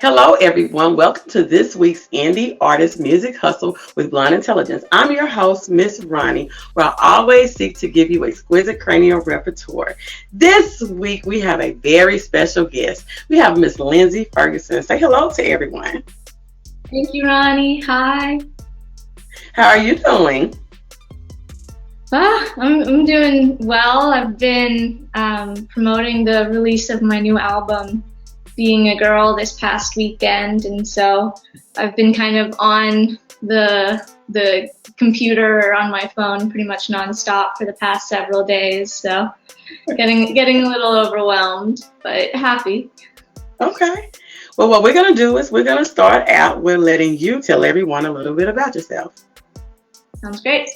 Hello, everyone. Welcome to this week's Indie Artist Music Hustle with Blind Intelligence. I'm your host, Miss Ronnie, where I always seek to give you exquisite cranial repertoire. This week, we have a very special guest. We have Miss Lindsey Ferguson. Say hello to everyone. Thank you, Ronnie. Hi. How are you doing? I'm doing well. I've been promoting the release of my new album, Being a Girl, this past weekend, and so I've been kind of on the computer or on my phone pretty much nonstop for the past several days. So getting a little overwhelmed, but happy. Okay. Well, what we're going to do is we're going to start out with letting you tell everyone a little bit about yourself. Sounds great.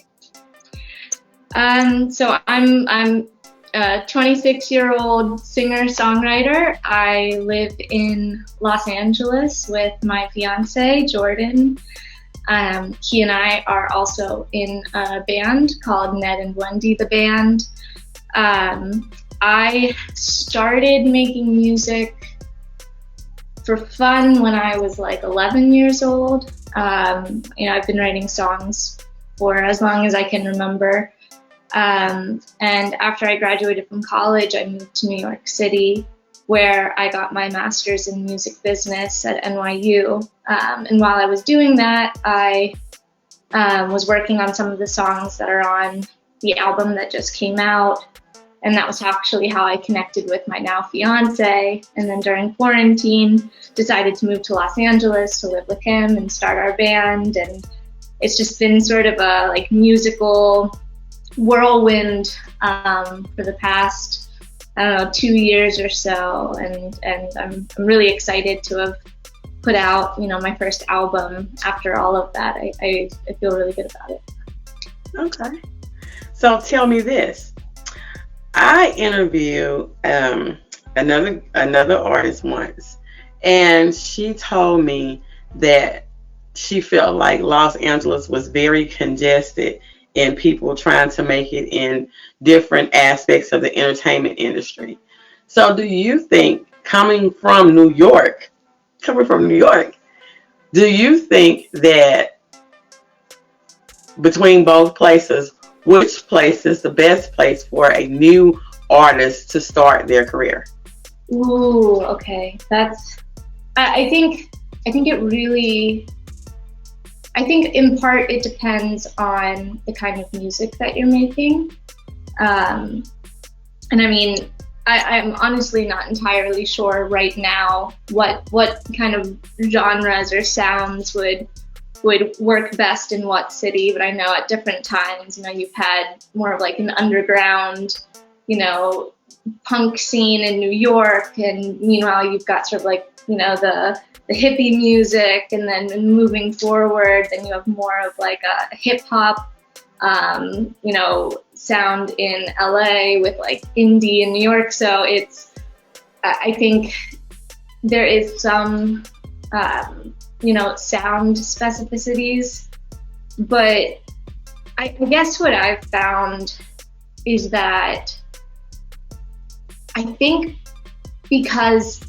So I'm a 26-year-old singer-songwriter. I live in Los Angeles with my fiance, Jordan. He and I are also in a band called Ned and Wendy the Band. I started making music for fun when I was like 11 years old. I've been writing songs for as long as I can remember. And after I graduated from college, I moved to New York City, where I got my master's in music business at NYU. And while I was doing that, I was working on some of the songs that are on the album that just came out. And that was actually how I connected with my now fiance. And then during quarantine, decided to move to Los Angeles to live with him and start our band. And it's just been sort of a like musical whirlwind for the past, 2 years or so, and I'm really excited to have put out, my first album after all of that. I feel really good about it. Okay. So tell me this. I interviewed another artist once, and she told me that she felt like Los Angeles was very congested and people trying to make it in different aspects of the entertainment industry. So do you think from New York, do you think that between both places, which place is the best place for a new artist to start their career? Ooh, okay. I think it really, I think in part it depends on the kind of music that you're making. And I mean, I'm honestly not entirely sure right now what kind of genres or sounds would work best in what city, but I know at different times, you've had more of like an underground, punk scene in New York, and meanwhile you've got sort of like, the hippie music, and then moving forward, then you have more of like a hip hop, sound in LA with like indie in New York. So I think there is some, sound specificities, but I guess what I've found is that I think because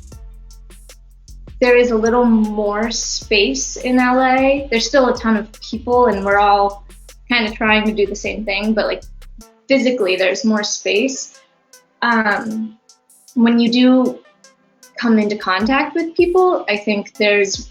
there is a little more space in LA. There's still a ton of people, and we're all kind of trying to do the same thing, but like physically there's more space. When you do come into contact with people, I think there's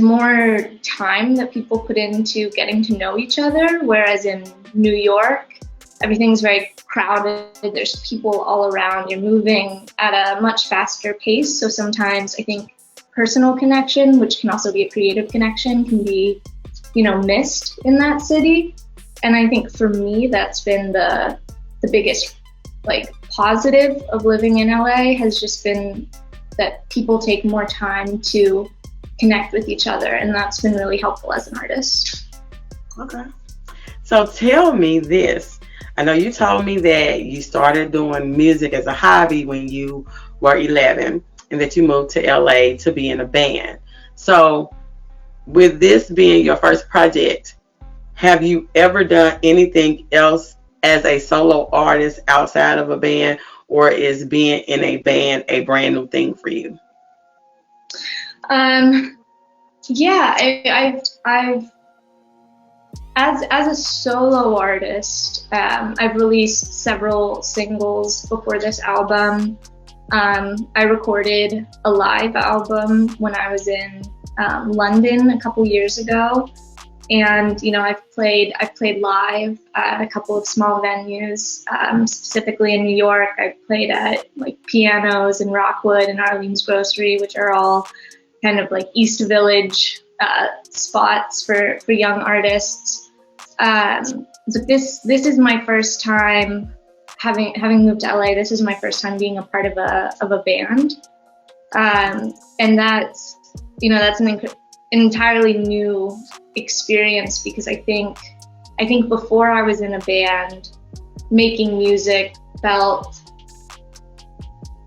more time that people put into getting to know each other, whereas in New York, everything's very crowded. There's people all around. You're moving at a much faster pace. So sometimes I think personal connection, which can also be a creative connection, can be, missed in that city. And I think for me, that's been the biggest like positive of living in LA, has just been that people take more time to connect with each other. And that's been really helpful as an artist. Okay. So tell me this. I know you told me that you started doing music as a hobby when you were 11 and that you moved to LA to be in a band. So with this being your first project, have you ever done anything else as a solo artist outside of a band, or is being in a band a brand new thing for you? Um, yeah, I've as a solo artist, I've released several singles before this album. I recorded a live album when I was in London a couple years ago, and I've played live at a couple of small venues, specifically in New York. I've played at like Pianos in Rockwood and Arlene's Grocery, which are all kind of like East Village spots for young artists. So this is my first time having moved to LA. This is my first time being a part of a band, and that's an entirely new experience, because I think before I was in a band, making music felt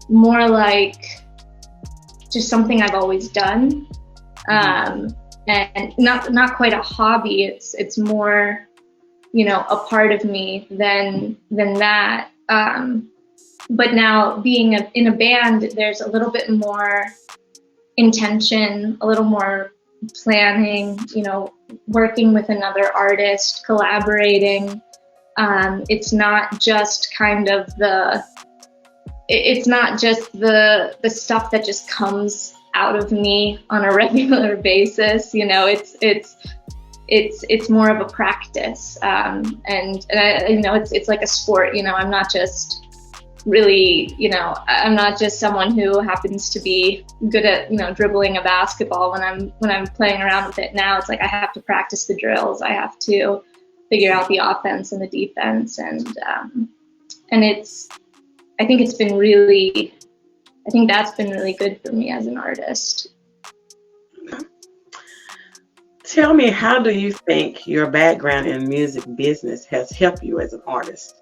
more like just something I've always done, and not quite a hobby. It's more, a part of me than that. But now being in a band, there's a little bit more intention, a little more planning, working with another artist, collaborating. It's not just kind of the stuff that just comes out of me on a regular basis. It's more of a practice, and it's like a sport. I'm not just really, I'm not just someone who happens to be good at, dribbling a basketball when I'm playing around with it. Now it's like I have to practice the drills. I have to figure out the offense and the defense, and I think that's been really good for me as an artist. Tell me, how do you think your background in music business has helped you as an artist?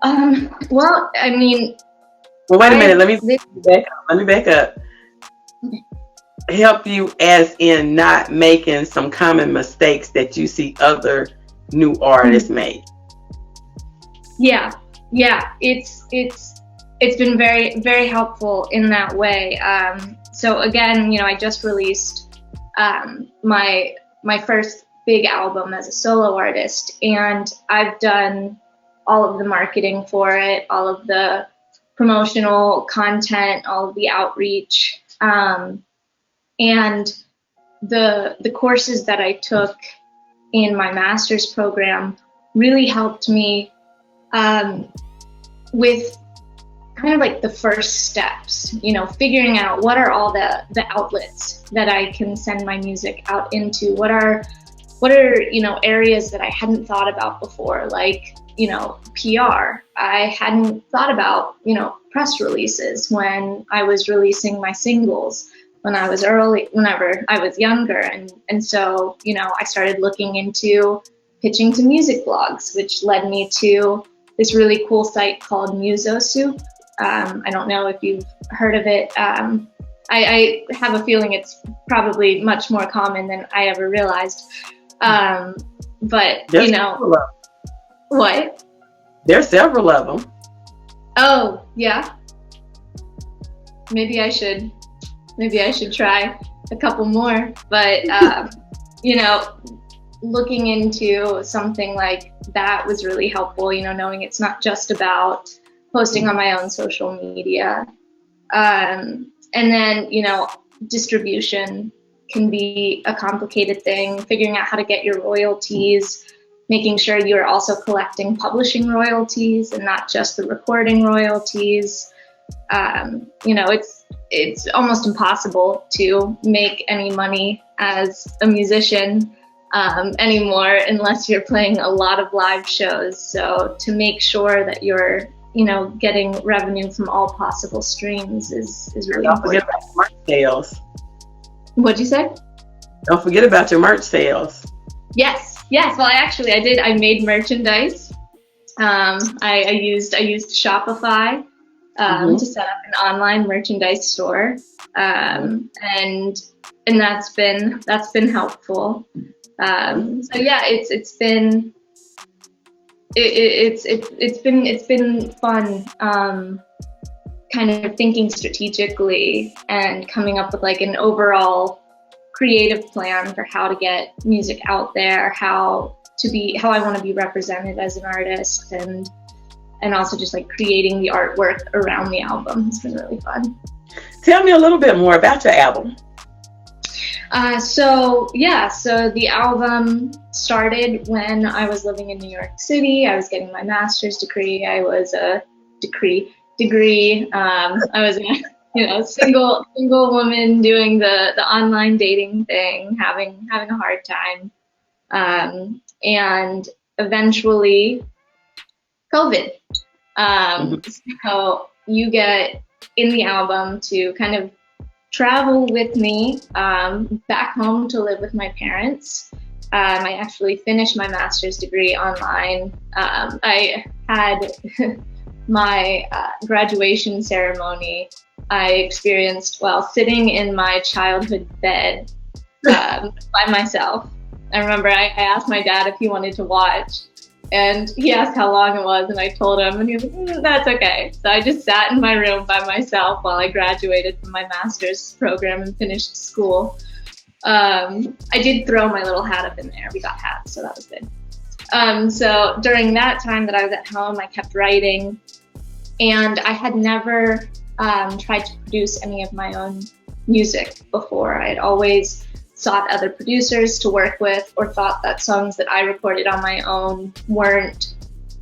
Well, I mean... Well, wait a minute. Let me back up. Help you as in not making some common mistakes that you see other new artists make. Yeah. It's been very, very helpful in that way. So again, I just released my first big album as a solo artist, and I've done all of the marketing for it, all of the promotional content, all of the outreach, and the courses that I took in my master's program really helped me with kind of like the first steps, figuring out what are all the outlets that I can send my music out into, what are areas that I hadn't thought about before, like PR. I hadn't thought about, press releases when I was releasing my singles whenever I was younger. And so, I started looking into pitching to music blogs, which led me to this really cool site called Muso Soup. I don't know if you've heard of it. I have a feeling it's probably much more common than I ever realized. But, what? There's several of them. Oh, yeah. Maybe I should try a couple more. But, looking into something like that was really helpful, knowing it's not just about posting on my own social media. And then, distribution can be a complicated thing, figuring out how to get your royalties, making sure you're also collecting publishing royalties and not just the recording royalties. It's almost impossible to make any money as a musician anymore unless you're playing a lot of live shows. So to make sure that you're, getting revenue from all possible streams is really important. Don't forget about merch sales. What'd you say? Don't forget about your merch sales. Yes. Well, I made merchandise. I used Shopify to set up an online merchandise store, and that's been helpful. So yeah, it's been fun, kind of thinking strategically and coming up with like an overall creative plan for how to get music out there, how I want to be represented as an artist, and also just like creating the artwork around the album has been really fun. Tell me a little bit more about your album. So the album started when I was living in New York City. I was getting my master's degree. I was a degree. I was a single woman doing the online dating thing, having a hard time, and eventually COVID. So you get in the album to kind of travel with me back home to live with my parents. I actually finished my master's degree online. I had my graduation ceremony I experienced while sitting in my childhood bed by myself. I remember I asked my dad if he wanted to watch, and he asked how long it was, and I told him, and he was like, that's okay. So I just sat in my room by myself while I graduated from my master's program and finished school. I did throw my little hat up in there. We got hats, so that was good. So during that time that I was at home, I kept writing, and I had never tried to produce any of my own music before. I had always sought other producers to work with, or thought that songs that I recorded on my own weren't,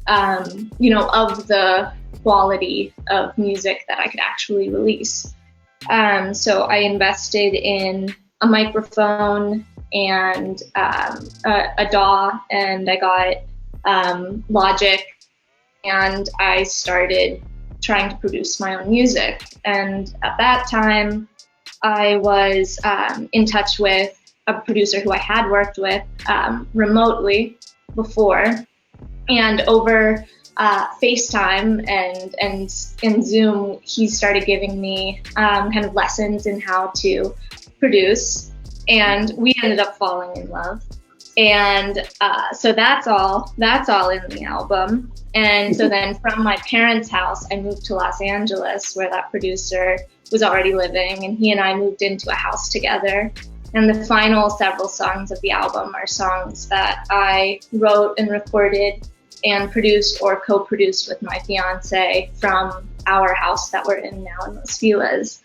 of the quality of music that I could actually release. So I invested in a microphone and a DAW, and I got Logic, and I started trying to produce my own music. And at that time, I was in touch with a producer who I had worked with remotely before, and over FaceTime and Zoom, he started giving me kind of lessons in how to produce, and we ended up falling in love. And so that's all in the album. And so then from my parents' house, I moved to Los Angeles, where that producer was already living, and he and I moved into a house together. And the final several songs of the album are songs that I wrote and recorded and produced or co-produced with my fiance from our house that we're in now in Los Feliz.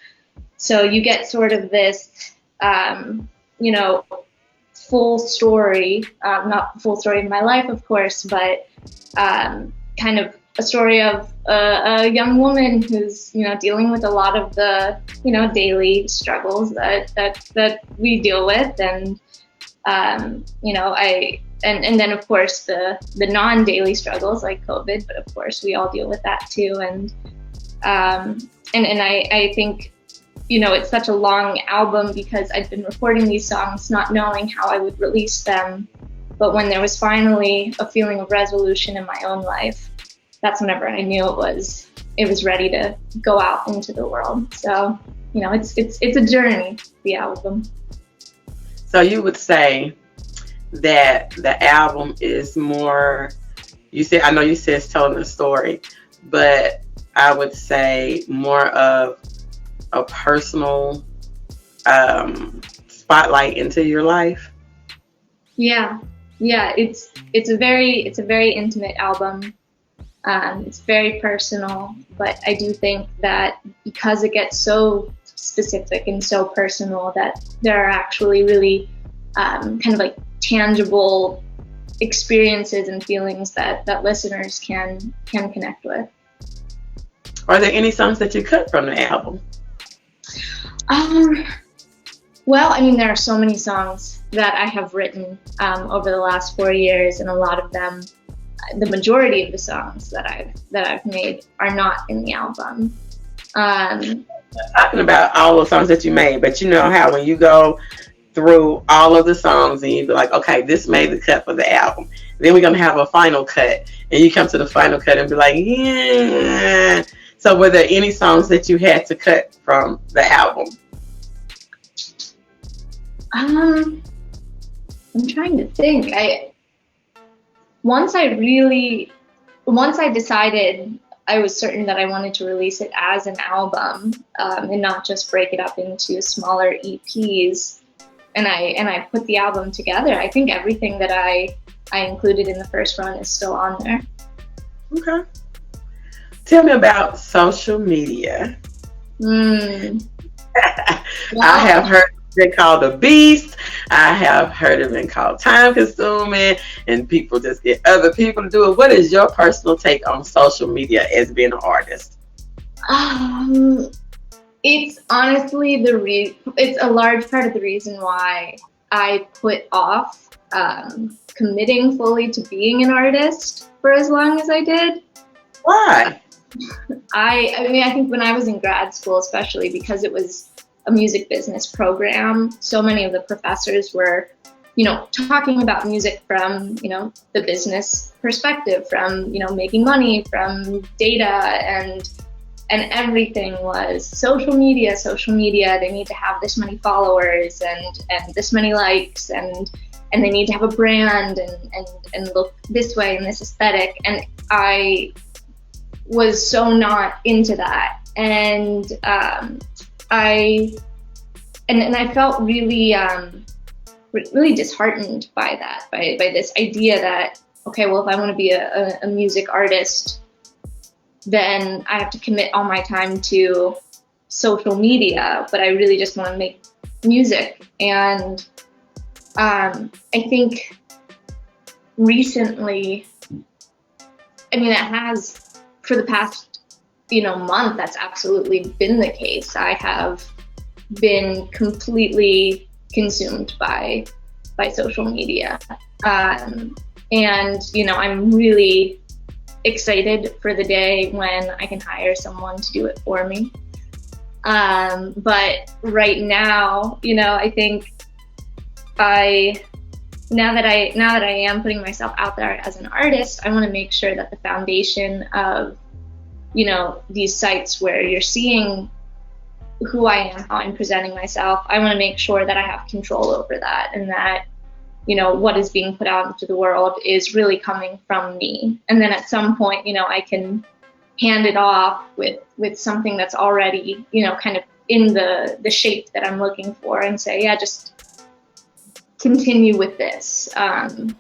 So you get sort of this, full story, not the full story of my life, of course, but kind of a story of a young woman who's, dealing with a lot of the, daily struggles that we deal with. And, and then of course the non-daily struggles like COVID, but of course we all deal with that too. And I think, it's such a long album because I'd been recording these songs not knowing how I would release them. But when there was finally a feeling of resolution in my own life, that's whenever I knew it was ready to go out into the world. So, it's a journey, the album. So you would say that the album is more, I know you said it's telling a story, but I would say more of a personal spotlight into your life. Yeah, it's a very intimate album. It's very personal, but I do think that because it gets so specific and so personal, that there are actually really kind of like tangible experiences and feelings that listeners can connect with. Are there any songs that you cut from the album? Well, there are so many songs that I have written over the last 4 years, and a lot of them, the majority of the songs that I've made are not in the album. Talking about all the songs that you made, but you know how when you go through all of the songs and you be like, okay, this made the cut for the album. Then we're gonna have a final cut, and you come to the final cut and be like, yeah. So were there any songs that you had to cut from the album? I'm trying to think. Once I decided I was certain that I wanted to release it as an album, and not just break it up into smaller EPs. And I put the album together. I think everything that I included in the first run is still on there. Okay. Tell me about social media. Well, I have heard it called a beast. I have heard it been called time consuming, and people just get other people to do it. What is your personal take on social media as being an artist? It's honestly it's a large part of the reason why I put off committing fully to being an artist for as long as I did. Why? I mean, I think when I was in grad school, especially because it was a music business program, so many of the professors were, talking about music from, the business perspective, from, making money, from data, and everything was social media. They need to have this many followers and this many likes, and they need to have a brand and look this way and this aesthetic. And I was so not into that, and I felt really really disheartened by that, by this idea that, okay, well, if I want to be a music artist, then I have to commit all my time to social media, but I really just want to make music. And I think recently, it has, for the past, month, that's absolutely been the case. I have been completely consumed by social media. And, I'm really excited for the day when I can hire someone to do it for me. But right now, I think now that I am putting myself out there as an artist, I want to make sure that the foundation of, these sites where you're seeing who I am, how I'm presenting myself, I want to make sure that I have control over that, and that, what is being put out into the world is really coming from me. And then at some point, I can hand it off with something that's already, kind of in the shape that I'm looking for, and say, yeah, just continue with this. And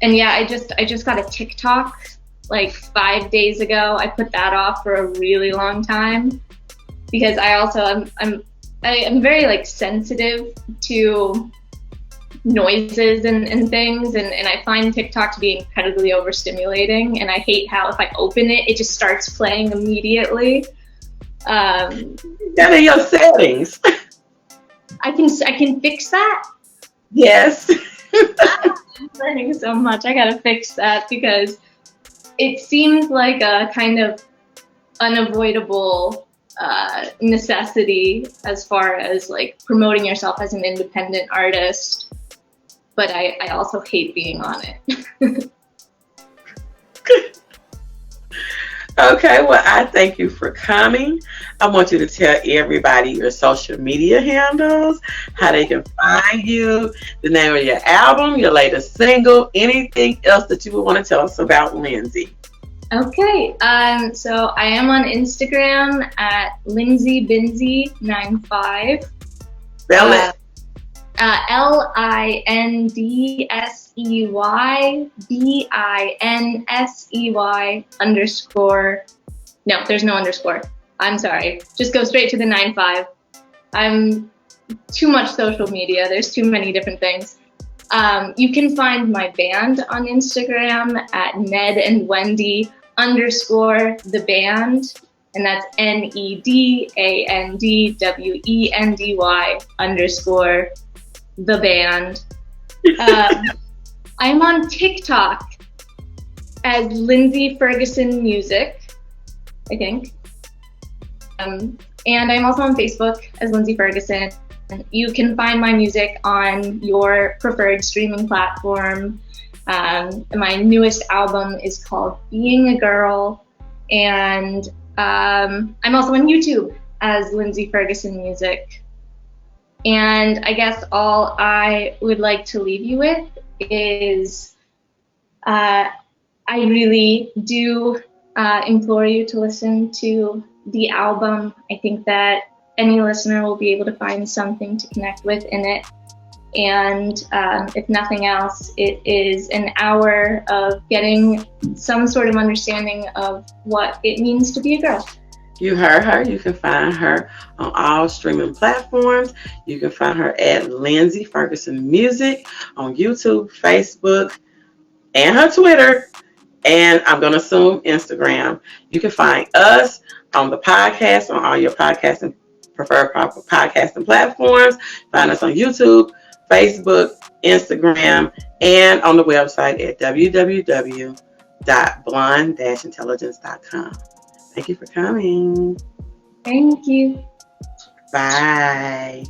yeah, I just got a TikTok like 5 days ago. I put that off for a really long time because I also I'm very like sensitive to noises and things, and I find TikTok to be incredibly overstimulating, and I hate how if I open it, it just starts playing immediately. That are your settings. I can fix that. Yes. I'm learning so much. I gotta fix that because it seems like a kind of unavoidable necessity as far as like promoting yourself as an independent artist. But I also hate being on it. Okay, well, I thank you for coming. I want you to tell everybody your social media handles, how they can find you, the name of your album, your latest single, anything else that you would want to tell us about Lindsey. Okay, so I am on Instagram at LindseyBinsey95. Spell it. LINDSEYBINSEY_ No, there's no underscore. I'm sorry. Just go straight to the 95. I'm too much social media. There's too many different things. You can find my band on Instagram at NedandWendy_the band. And that's NEDANDWENDY_ I'm on TikTok as Lindsey Ferguson Music, I think. And I'm also on Facebook as Lindsey Ferguson. You can find my music on your preferred streaming platform. My newest album is called Being a Girl. And I'm also on YouTube as Lindsey Ferguson Music. And I guess all I would like to leave you with is I really do implore you to listen to the album. I think that any listener will be able to find something to connect with in it. And if nothing else, it is an hour of getting some sort of understanding of what it means to be a girl. You heard her. You can find her on all streaming platforms. You can find her at Lindsey Ferguson Music on YouTube, Facebook, and her Twitter. And I'm going to assume Instagram. You can find us on the podcast, on all your podcasting preferred podcasting platforms. Find us on YouTube, Facebook, Instagram, and on the website at www.blonde-intelligence.com. Thank you for coming. Thank you. Bye.